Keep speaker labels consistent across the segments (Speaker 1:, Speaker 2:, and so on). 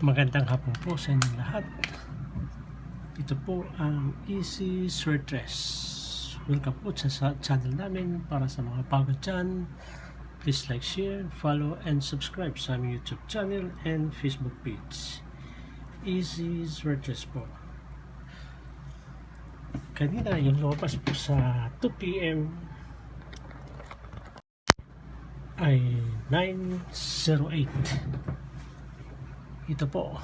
Speaker 1: Magandang hapon po sa inyong lahat. Ito po ang Easy Sweatdress. Welcome po sa channel namin. Para sa mga bago dyan, please like, share, follow, and subscribe sa aming YouTube channel and Facebook page. Easy Sweatdress po. Kanina yung lumabas po sa 2 PM ay 9:08. Ito po.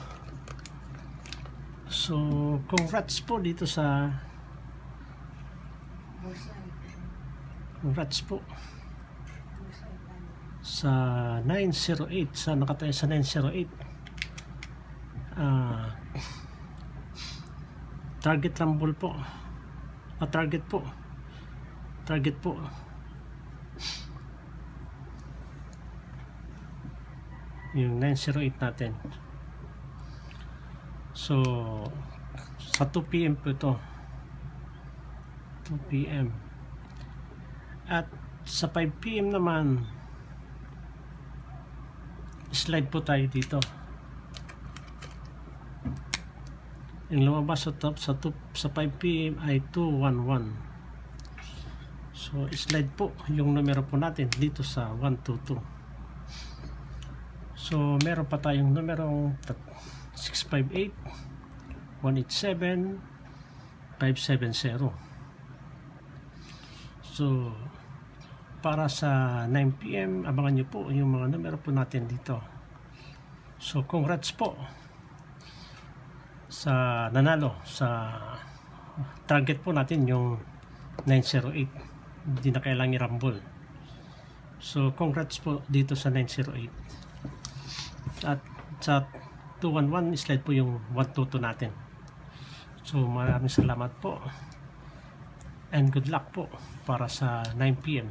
Speaker 1: So, congrats po dito sa sa 908, sa nakatayo sa 908. Target rumble po. Target po. Yung 908 natin. So, sa 2 PM po ito. 2 PM. At sa 5 PM naman, slide po tayo dito. Yung lumabas sa top sa 5 PM ay 211. So, slide po yung numero po natin dito sa 122. So, meron pa tayong numerong 658, 187, 570. So, para sa 9 PM, abangan nyo po yung mga numero po natin dito. So, congrats po sa nanalo sa target po natin yung 908. Hindi na kailangan i-rumble. So, congrats po dito sa 908. At sa 211 slide po yung 122 natin. So maraming salamat po and good luck po para sa 9 PM.